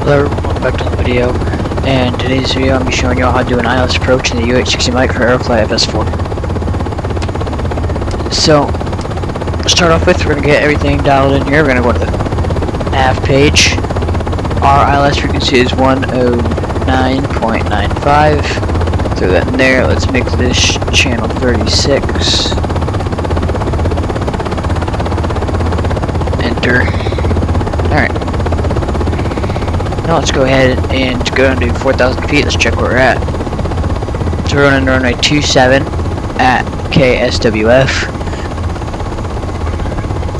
Hello everyone, welcome back to the video, and today's video I'm going to be showing you all how to do an ILS approach in the UH-60M for Aerofly FS4. So, to start off with, we're going to get everything dialed in here. We're going to go to the nav page. Our ILS frequency is 109.95. Throw that in there. Let's make this channel 36. Enter. Alright. Now let's go ahead and go down to 4,000 feet. Let's check where we're at. So we're running runway 27 at KSWF.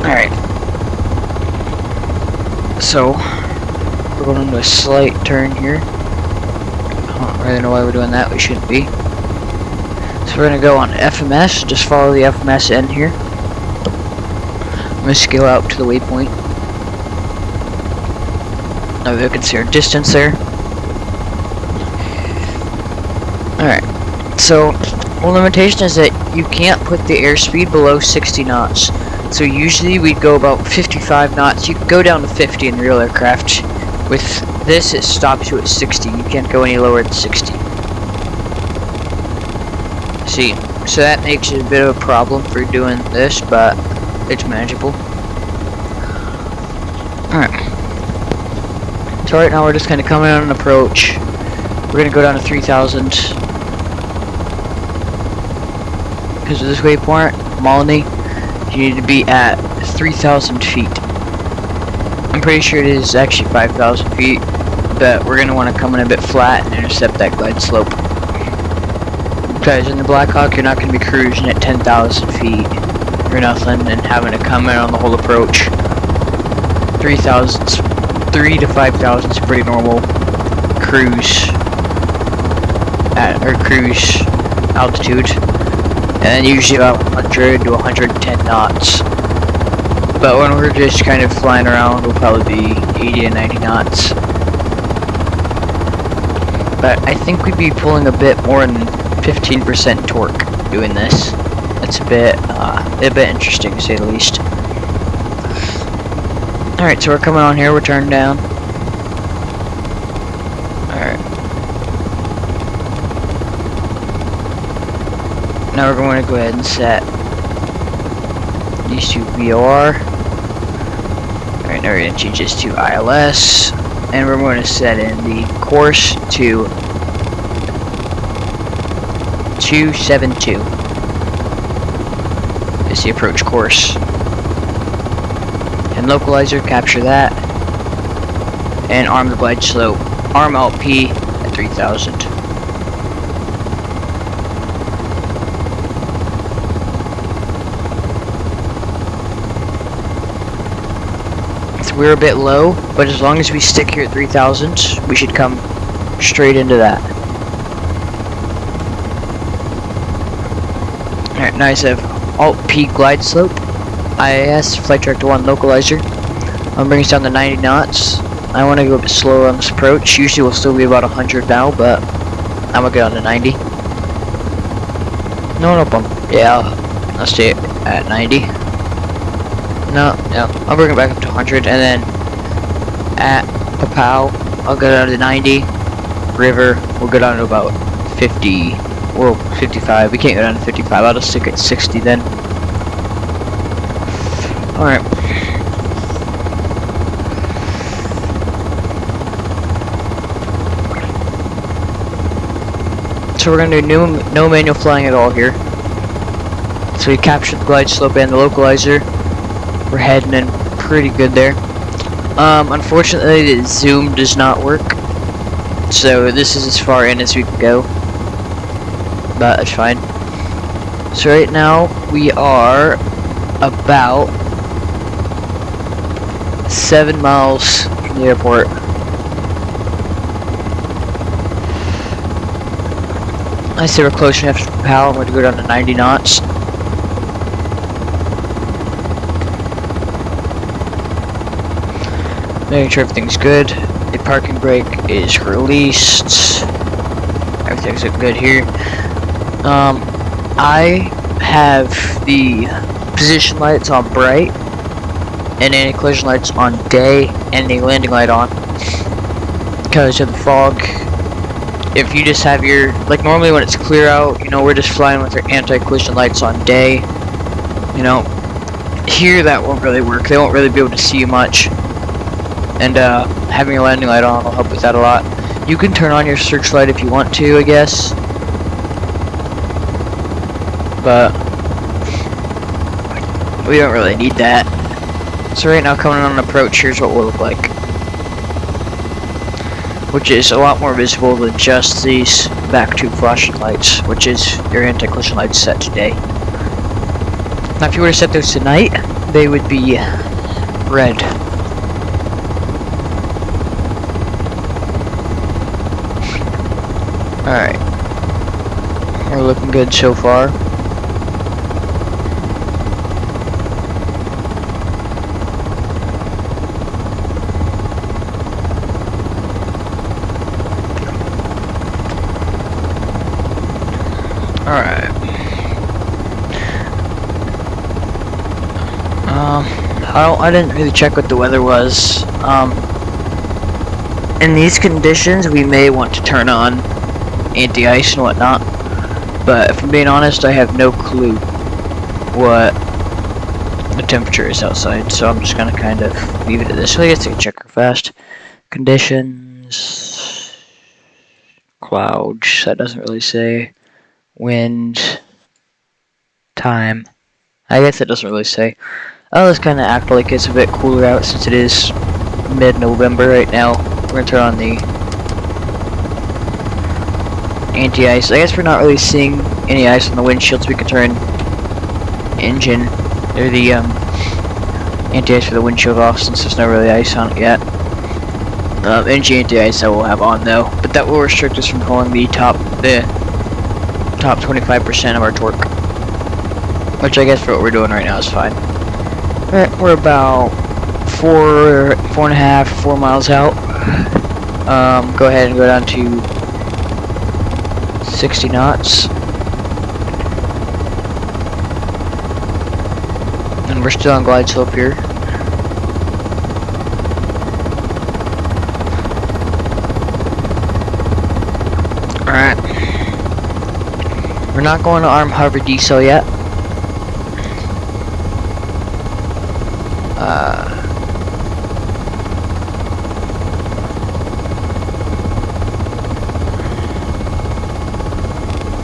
Alright. So we're going into a slight turn here. I don't really know why we're doing that. We shouldn't be. So we're going to go on FMS. Just follow the FMS end here. I'm going to scale out to the waypoint. Now you can see our distance there. Alright, so one limitation is that you can't put the airspeed below 60 knots. So usually we'd go about 55 knots. You can go down to 50 in real aircraft. With this, it stops you at 60. You can't go any lower than 60. See, so that makes it a bit of a problem for doing this, but it's manageable. Alright. So right now we're just kind of coming on an approach. We're going to go down to 3,000. Because of this waypoint, Malney, you need to be at 3,000 feet. I'm pretty sure it is actually 5,000 feet, but we're going to want to come in a bit flat and intercept that glide slope. Because in the Blackhawk, you're not going to be cruising at 10,000 feet or nothing and having to come in on the whole approach. 3 to 5,000 is pretty normal cruise cruise altitude, and then usually about 100 to 110 knots. But when we're just kind of flying around, we'll probably be 80 to 90 knots. But I think we'd be pulling a bit more than 15% torque doing this. That's a bit interesting to say the least. Alright, so we're coming on here, we're turned down. Alright. Now we're going to go ahead and set these two VOR. Alright, now we're going to change this to ILS. And we're going to set in the course to 272. It's the approach course. And localizer, capture that, and arm the glide slope, arm Alt P at 3,000. So we're a bit low, but as long as we stick here at 3,000, we should come straight into that. Alright, now I have Alt P glide slope. IAS, Flight Director 1 localizer. I'm bringing us down to 90 knots. I want to go a bit slower on this approach. Usually we'll still be about 100 now, but I'm going to go down to 90. No problem. Yeah, I'll stay at 90. No, I'll bring it back up to 100, and then at Papao, I'll go down to 90. River, we'll go down to about 50, well, 55. We can't go down to 55. I'll just stick at 60 then. Alright. So we're going to do no manual flying at all here. So we captured the glide slope and the localizer. We're heading in pretty good there. Unfortunately, the zoom does not work. So this is as far in as we can go. But that's fine. So right now, we are about 7 miles from the airport. I say we're close enough to PAL. I'm going to go down to 90 knots. Making sure everything's good. The parking brake is released. Everything's looking good here. I have the position lights on bright and anti-collision lights on day and the landing light on. because of the fog. If you just have your, like normally when it's clear out, you know, we're just flying with our anti-collision lights on day. You know, here that won't really work. They won't really be able to see you much. And having your landing light on will help with that a lot. You can turn on your searchlight if you want to, I guess. But we don't really need that. So right now, coming on an approach, here's what we'll look like. Which is a lot more visible than just these back tube flashing lights, which is your anti-collision lights set today. Now if you were to set those tonight, they would be red. Alright. We're looking good so far. Alright. I didn't really check what the weather was. In these conditions, we may want to turn on anti-ice and whatnot. But if I'm being honest, I have no clue what the temperature is outside. So I'm just gonna kind of leave it at this. So let's take a checker fast. Conditions. Clouds. That doesn't really say. Wind. Time. I guess it doesn't really say. Let's kind of act like it's a bit cooler out since it is mid-November right now. We're gonna turn on the anti-ice. I guess we're not really seeing any ice on the windshield, so we can turn engine or the anti-ice for the windshield off since there's no really ice on it yet. Engine anti-ice I will have on though, but that will restrict us from pulling the top 25% of our torque, which I guess for what we're doing right now is fine. We're about 4 miles out. Go ahead and go down to 60 knots. And we're still on glide slope here. Alright. We're not going to arm hover decel yet.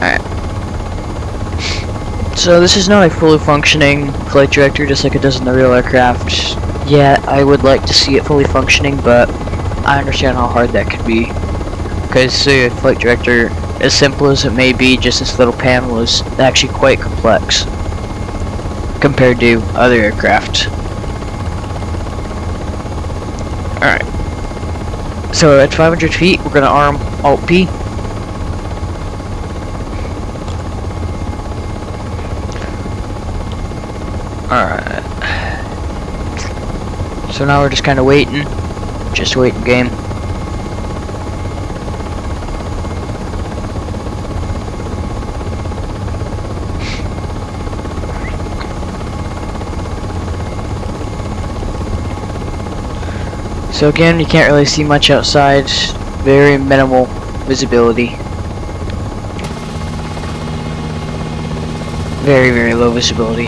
Alright. So this is not a fully functioning flight director just like it does in the real aircraft. Yeah, I would like to see it fully functioning, but I understand how hard that could be. Because the flight director, as simple as it may be, just this little panel is actually quite complex compared to other aircraft. Alright. So at 500 feet, we're going to arm Alt-P. Alright. So now we're just kind of waiting. Just waiting game. So again, you can't really see much outside. Very minimal visibility. Very, very low visibility.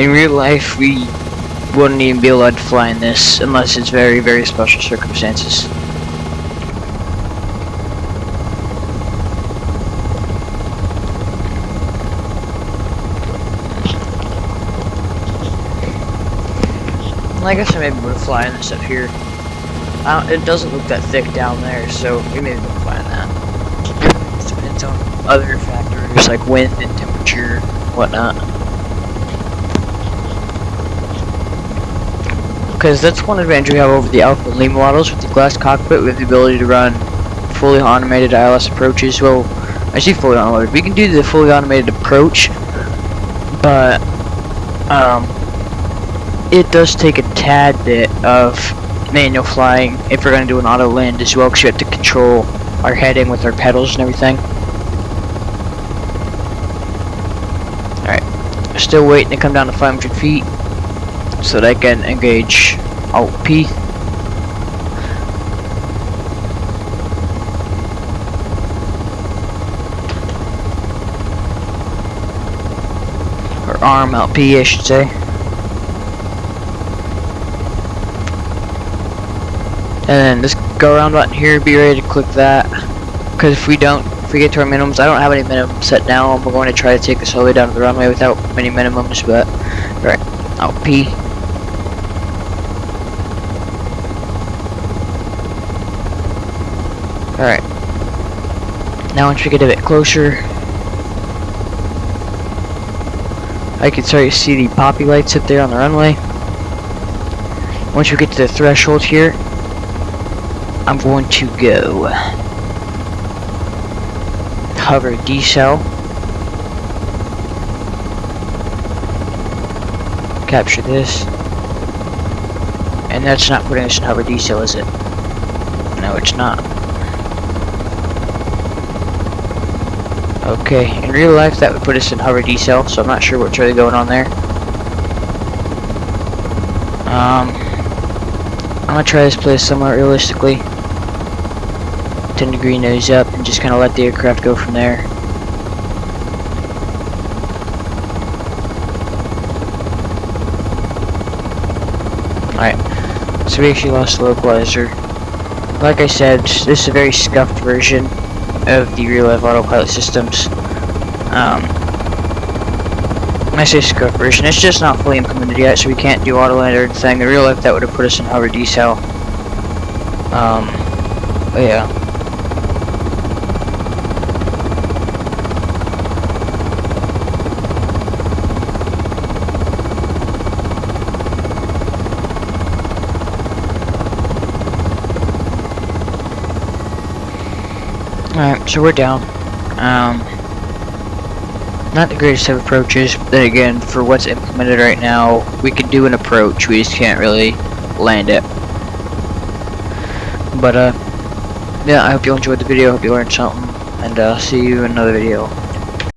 In real life, we wouldn't even be allowed to fly in this unless it's very, very special circumstances. I guess I may be able to fly in this up here. It doesn't look that thick down there, so we may be able to fly in that. It depends on other factors like wind and temperature, whatnot. Because that's one advantage we have over the Alpha and Lima models with the glass cockpit. We have the ability to run fully automated ILS approaches. Well, I say fully automated. We can do the fully automated approach, but it does take a tad bit of manual flying if we're going to do an auto land as well, because you have to control our heading with our pedals and everything. Alright, still waiting to come down to 500 feet so that I can engage Alt-P. arm LP, I should say. And then this go around button here, be ready to click that. Because if we get to our minimums, I don't have any minimums set down. We're going to try to take this all the way down to the runway without many minimums, but alright, LP. Alright. Now once we get a bit closer, I can start to see the poppy lights up there on the runway. Once we get to the threshold here, I'm going to go hover decel, capture this, and that's not putting us in hover decel, is it? No, it's not. Okay, in real life that would put us in hover decel, so I'm not sure what's really going on there. I'm gonna try this place somewhat realistically. 10-degree nose up and just kind of let the aircraft go from there. Alright, so we actually lost the localizer. Like I said, this is a very scuffed version of the real-life autopilot systems. When I say scuffed version, it's just not fully implemented yet, so we can't do autoland or anything. In real life, that would have put us in hover decel. But yeah. Alright, so we're down. Not the greatest of approaches, but then again, for what's implemented right now, we can do an approach, we just can't really land it. But, yeah, I hope you enjoyed the video, I hope you learned something, and see you in another video.